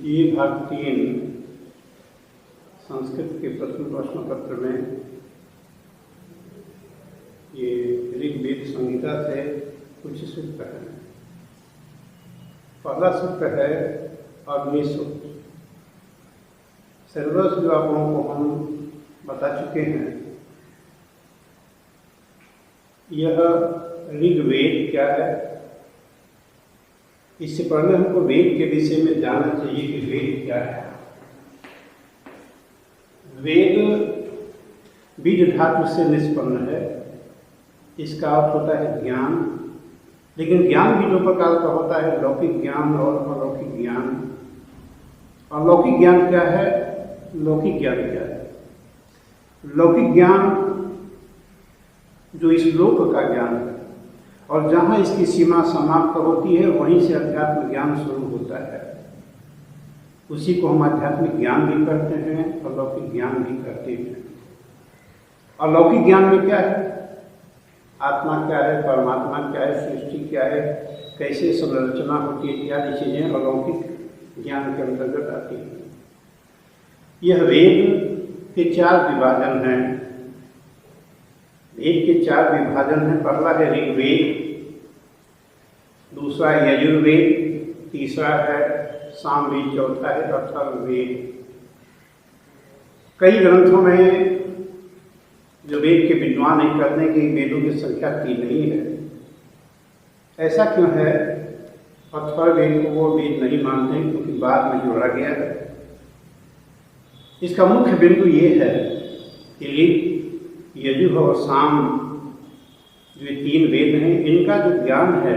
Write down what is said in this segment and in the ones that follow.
ये भाग 3 संस्कृत के प्रथम प्रश्न पत्र में ये ऋग्वेद संहिता से कुछ सूत्र है। पहला सूत्र है अग्नि सूत्र। सिलेबस जो आप लोगों को हम बता चुके हैं, यह ऋग्वेद क्या है। इससे पहले हमको वेद के विषय में जानना चाहिए कि वेद क्या है। वेद बीज धातु से निष्पन्न है। इसका अर्थ होता है ज्ञान, लेकिन ज्ञान भी दो प्रकार का होता है, लौकिक ज्ञान और अलौकिक ज्ञान। अलौकिक ज्ञान क्या है, लौकिक ज्ञान क्या है। लौकिक ज्ञान जो इस लोक का ज्ञान है, और जहाँ इसकी सीमा समाप्त होती है वहीं से अध्यात्म ज्ञान शुरू होता है। उसी को हम आध्यात्मिक ज्ञान भी करते हैं, अलौकिक ज्ञान भी करते हैं। अलौकिक ज्ञान में क्या है, आत्मा क्या है, परमात्मा क्या है, सृष्टि क्या है, कैसे संरचना होती है, इत्यादि चीजें अलौकिक ज्ञान के अंतर्गत आती हैं। यह वेद के 4 विभाजन हैं। वेद के 4 विभाजन हैं। पहला है ऋग्वेद, दूसरा है यजुर्वेद, तीसरा है सामवेद, चौथा है अथर्ववेद। कई ग्रंथों में जो वेद के विद्वान नहीं करते कि वेदों की संख्या 3 नहीं है। ऐसा क्यों है? अथर्ववेद को वो वेद नहीं मानते क्योंकि बाद में जोड़ा गया है। इसका मुख्य बिंदु ये है कि ऋग, यजुः और साम जो 3 वेद हैं, इनका जो ज्ञान है,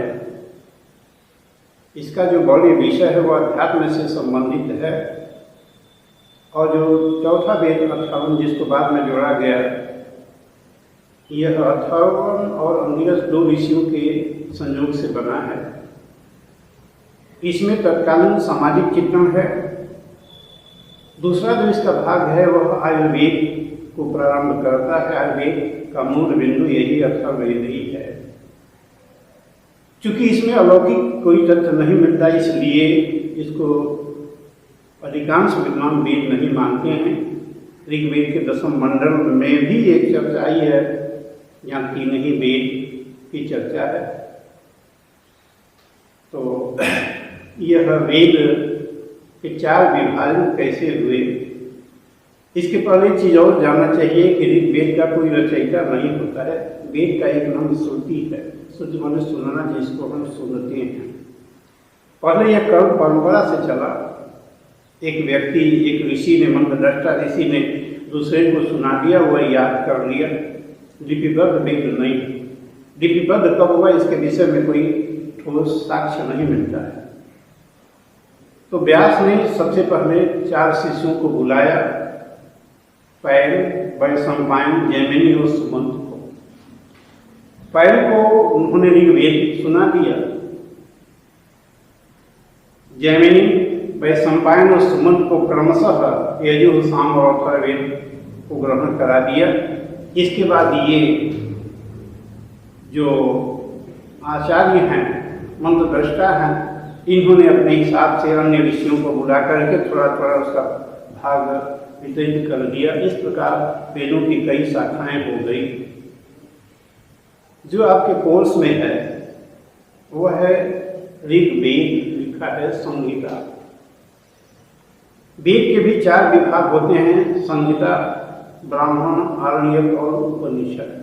इसका जो बौद्धिक विषय है वो अध्यात्म से संबंधित है। और जो चौथा वेद अथर्वण, जिसको बाद में जोड़ा गया, यह अथर्वण और अंगिरस 2 ऋषियों के संयोग से बना है। इसमें तत्कालीन सामाजिक चित्रण है। दूसरा जो इसका भाग है वह आयुर्वेद को प्रारंभ करता है। आयुर्वेद का मूल बिंदु यही अथर्ववेद ही है। चूंकि इसमें अलौकिक कोई तथ्य नहीं मिलता, इसलिए इसको अधिकांश विद्वान वेद नहीं मानते हैं। ऋग्वेद के 10वें मंडल में भी एक चर्चा आई है, यहाँ 3 ही वेद की चर्चा है। तो यह वेद के 4 विभाजन कैसे हुए, इसके पहले चीज और जानना चाहिए कि ऋग्वेद का कोई रचयिता नहीं होता है। वेद का एक नाम श्रुति है। श्रुति माने सुनना, जिसको हम सुनते हैं। पहले यह कर्म परंपरा से चला। एक व्यक्ति, एक ऋषि ने, मंत्रद्रष्टा ऋषि ने दूसरे को सुना दिया, वह याद कर लिया। लिपिबद्ध वेद नहीं। लिपिबद्ध कब हुआ, इसके विषय में कोई ठोस साक्ष्य नहीं मिलता है। तो व्यास ने सबसे पहले 4 शिष्यों को बुलाया, पैल, वैशंपायन, जैमिनी और सुमंत को। पैल को उन्होंने ऋग्वेद सुना दिया। जैमिनी, वैशंपायन और सुमंत को क्रमशः यजुः, साम और अथर्ववेद को ग्रहण करा दिया। इसके बाद ये जो आचार्य हैं, मंत्रद्रष्टा हैं, इन्होंने अपने हिसाब से अन्य ऋषियों को बुला करके थोड़ा थोड़ा उसका भाग वितरित कर दिया। इस प्रकार वेदों की कई शाखाएं हो गई। जो आपके कोर्स में है वह है ऋग्वेद, लिखा है संहिता। वेद के भी 4 विभाग होते हैं, संहिता, ब्राह्मण, आरण्यक और उपनिषद।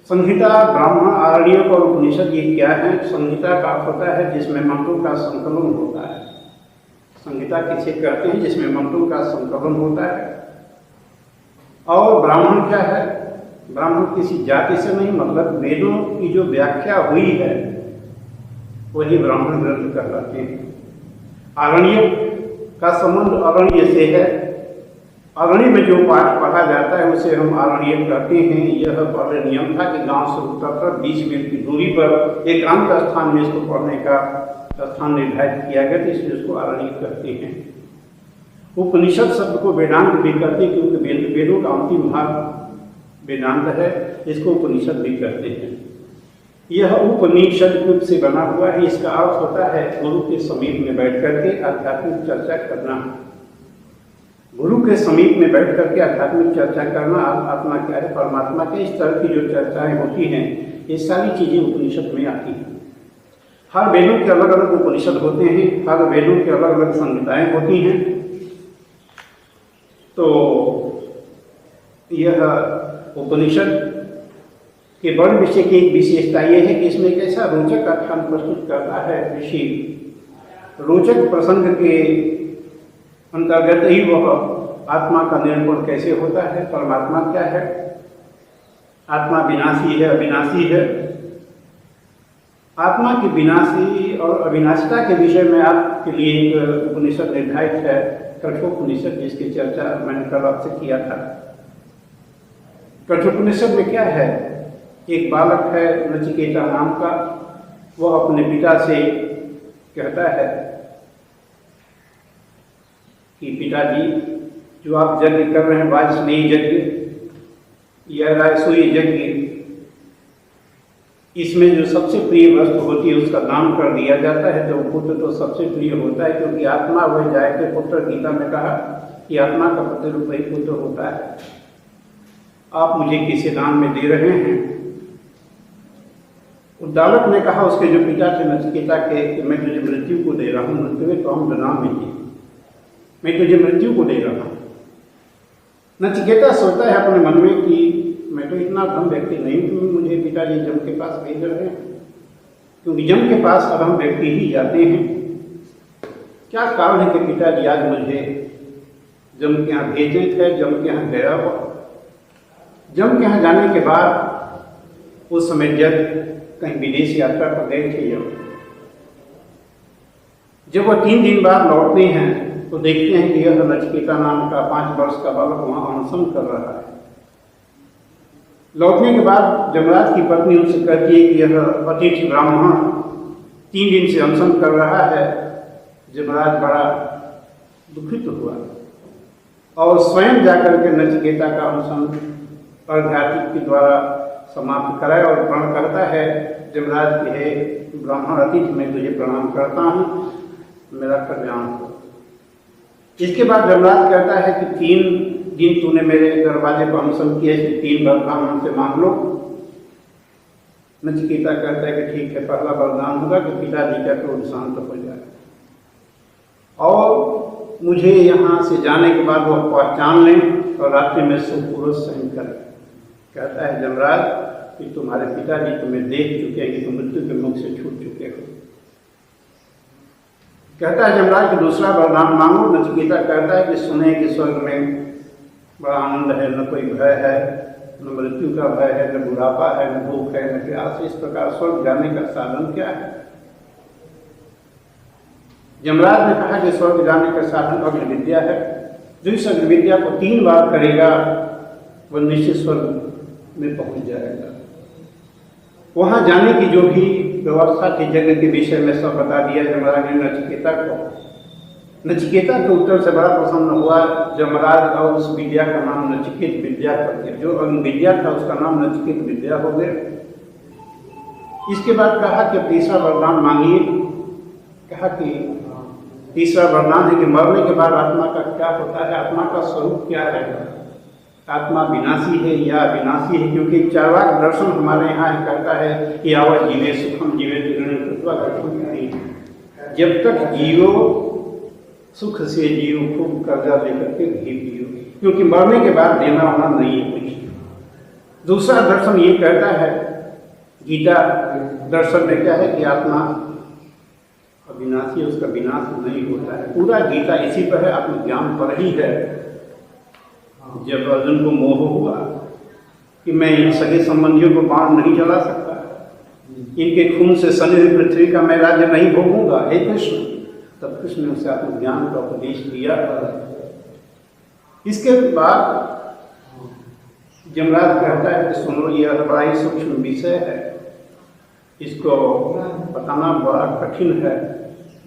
संहिता, ब्राह्मण, आरण्यक और उपनिषद ये क्या है? संहिता का अर्थ होता है जिसमें मंत्रों का संकलन होता है। संहिता किसे कहते हैं? जिसमें मंत्रों का संकलन होता है। और ब्राह्मण क्या है? ब्राह्मण किसी जाति से नहीं, मतलब वेदों की जो व्याख्या हुई है वही ब्राह्मण ग्रंथ कहलाते हैं। आरण्यक का संबंध अरण्य से है। अरण्य में जो पाठ पढ़ा जाता है उसे हम आरण्यक कहते हैं। यह पहले नियम था कि गांव से उत्तर पर 20 मील की दूरी पर एकांत स्थान में इसको पढ़ने का स्थान निर्धारित किया गया, तो इसलिए उसको आरण्यक कहते हैं। उपनिषद शब्द को वेदांत भी कहते हैं क्योंकि वेदों का अंतिम भाग वेदांत है, इसको उपनिषद भी कहते हैं। यह उपनिषद रूप से बना हुआ है। इसका अर्थ होता है गुरु के समीप में बैठ करके आध्यात्मिक चर्चा करना। गुरु के समीप में बैठ करके आध्यात्मिक चर्चा करना, आत्मा क्या है, परमात्मा के, इस तरह की जो चर्चाएं होती हैं, ये सारी चीजें उपनिषद में आती हैं। हर वेदों के अलग अलग उपनिषद होते हैं, हर वेदों के अलग अलग संहिताएं होती हैं। तो यह उपनिषद के वर्ण विषय की एक विशेषता यह है कि इसमें एक ऐसा रोचक आख्यान प्रस्तुत करता है ऋषि। रोचक प्रसंग के अंतर्गत ही वह आत्मा का निर्गुण कैसे होता है, परमात्मा क्या है, आत्मा विनाशी है अविनाशी है। आत्मा की विनाशी और अविनाशिता के विषय में आपके लिए एक उपनिषद निर्धारित है, कठोपनिषद, जिसकी चर्चा मैंने कल आपसे किया था। कठोपनिषद में क्या है, एक बालक है नचिकेता नाम का, वह अपने पिता से कहता है कि पिताजी, जो आप यज्ञ कर रहे हैं, वाजपेयी यज्ञ या राजसूय यज्ञ, इसमें जो सबसे प्रिय वस्तु होती है उसका दान कर दिया जाता है। तो पुत्र तो सबसे प्रिय होता है, क्योंकि आत्मा वह जाए के पुत्र, गीता में कहा कि आत्मा का प्रतिरूप वही पुत्र होता है। आप मुझे किसी दान में दे रहे हैं? उद्दालक ने कहा उसके जो पिता थे नचिकेता के कि मैं तुझे मृत्यु को दे रहा हूँ। मृत्यु तो हम नाम में थी, मैं तुझे मृत्यु को दे रहा हूँ। नचिकेता सोचता है अपने मन में कि मैं तो इतना धम व्यक्ति नहीं हूँ, मुझे पिताजी जम के पास भेज रहे हैं, क्योंकि जम के पास अधम व्यक्ति ही जाते हैं। क्या कारण है कि पिताजी आज मुझे जम के यहाँ भेजे थे, जम के यहाँ गया हो। जम के यहाँ जाने के बाद उस समय जब कहीं विदेश यात्रा पर गए थे, जब वह 3 दिन बाद लौटते हैं तो देखते हैं कि यह नचिकेता नाम का 5 वर्ष का बालक वहां अनशन कर रहा है। लौटने के बाद जमराज की पत्नी उनसे कहती है कि यह अतिथि ब्राह्मण 3 दिन से अनशन कर रहा है। जमराज बड़ा दुखित हुआ और स्वयं जाकर के नचिकेता का अनशन अर्घ्यातिक के द्वारा समाप्त कराए और प्रण करता है जमराज की, हे ब्राह्मण अतिथि, मैं तुझे प्रणाम करता हूँ, मेरा कल्याण हो। इसके बाद जमराज कहता है कि 3 दिन तूने मेरे दरवाजे पर अनशन किया, 3 वरदान हमसे मांग लो। नचिकेता कहता है कि ठीक है, पहला वरदान होगा कि पिताजी का क्रोध शांत हो जाए और मुझे यहाँ से जाने के बाद वह पहचान लें और रात्रि में सुपुरुष सहन करें। कहता है जमराज कि तुम्हारे पिताजी तुम्हें देख चुके हैं कि तुम मृत्यु के मुख से छूट चुके हो। कहता है जमराज कि दूसरा वरदान मांगो। नचिकेता कहता है कि सुने कि स्वर्ग में बड़ा आनंद है, न कोई भय है, न मृत्यु का भय है, न बुढ़ापा है, न भूख है, न प्यास। इस प्रकार स्वर्ग जाने का साधन क्या है? जमराज ने कहा कि स्वर्ग जाने का साधन अग्नि विद्या है। जो इस अग्नि विद्या को 3 बार करेगा वह निश्चित स्वर्ग में पहुंच जाएगा। वहां जाने की जो भी व्यवस्था थी जगह के विषय में सब बता दिया जमराज ने नचिकेता को। नचिकेता के उत्तर से बड़ा प्रसन्न हुआ जमराज और उस विद्या का नाम नचिकेत विद्या कर दिया। जो अग्नि विद्या था उसका नाम नचिकेत विद्या हो गया। इसके बाद कहा कि तीसरा वरदान मांगिए। कहा कि तीसरा वरदान है कि मरने के बाद आत्मा का क्या होता है, आत्मा का स्वरूप क्या है, आत्मा विनाशी है या अविनाशी है। क्योंकि चार्वाक दर्शन हमारे यहाँ कहता है कि आवत जीवे सुखम जीवे नहीं, जब तक जियो सुख से जियो, खूब कर्जा लेकर के भी जियो, क्योंकि मरने के बाद देना होना नहीं है कुछ। दूसरा दर्शन ये कहता है, गीता दर्शन में क्या है कि आत्मा अविनाशी, उसका विनाश नहीं होता है। पूरा गीता इसी पर है, आत्मज्ञान पर ही है। जब अर्जुन को मोह हुआ कि मैं इन सगे संबंधियों को बाण नहीं चला सकता, इनके खून से सनी हुई पृथ्वी का मैं राज्य नहीं भोगूंगा, हे कृष्ण, तब कृष्ण ने उसे आत्मज्ञान का उपदेश दिया। इसके बाद जमराज कहता है कि सुनो, यह बड़ा ही सूक्ष्म विषय है, इसको बताना बड़ा कठिन है।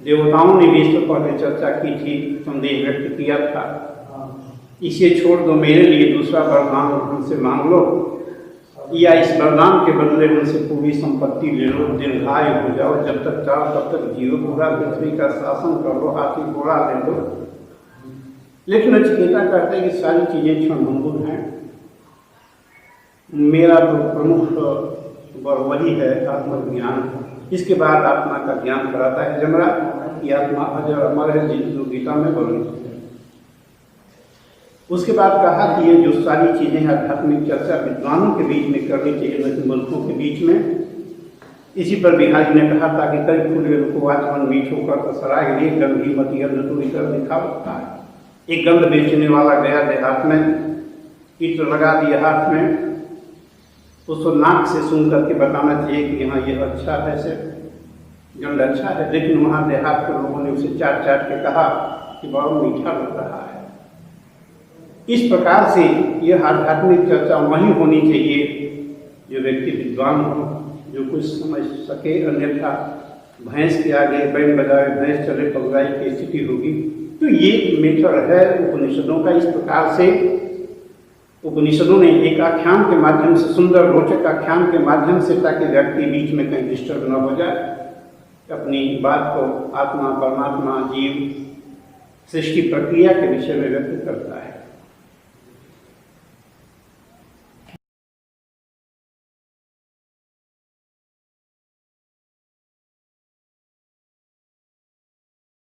देवताओं ने भी इस पर पहले चर्चा की थी, संदेह व्यक्त किया था। इसे छोड़ दो, मेरे लिए दूसरा वरदान हमसे मांग लो। या इस वरदान के बदले उनसे पूरी संपत्ति ले लो, दीर्घायु हो जाओ, जब तक चाहो तब तक जियो, पूरा पृथ्वी का शासन कर लो, हाथी घोड़ा ले लो। लेकिन नचिकेता कहते हैं कि सारी चीजें क्षणभंगुर हैं, मेरा तो प्रमुख वर वही है आत्मज्ञान। इसके बाद आत्मा का ज्ञान कराता है जमराज कि आत्मा अजर अमर है, जो गीता में वर्णित है। उसके बाद कहा कि ये जो सारी चीजें आध्यात्मिक चर्चा विद्वानों के बीच में करनी चाहिए, न कि मूर्खों के बीच में। इसी पर बिहारी ने कहा था कि कई फूले रुको आचमन मीठो कर सराय रे गंधी मती अन्न तो इतर दिखा होता है। एक गंध बेचने वाला गया देहात में, इत्र लगा दिया हाथ में, उसको नाक से सुन करके बताना चाहिए कि हाँ ये अच्छा है, से गंध अच्छा है, लेकिन वहाँ देहात के लोगों ने उसे चाट चाट के कहा कि बड़ा मीठा लग रहा है। इस प्रकार से यह आध्यात्मिक चर्चा वहीं होनी चाहिए जो व्यक्ति विद्वान हो, जो कुछ समझ सके, अन्यथा भैंस के आगे बैन बजाए भैंस चले पगलाई की स्थिति होगी। तो ये मेथड है उपनिषदों का। इस प्रकार से उपनिषदों ने एक आख्यान के माध्यम से, सुंदर रोचक आख्यान के माध्यम से, ताकि व्यक्ति बीच में कहीं डिस्टर्ब न हो जाए, अपनी बात को आत्मा, परमात्मा, जीव, सृष्टि प्रक्रिया के विषय में व्यक्त करता है।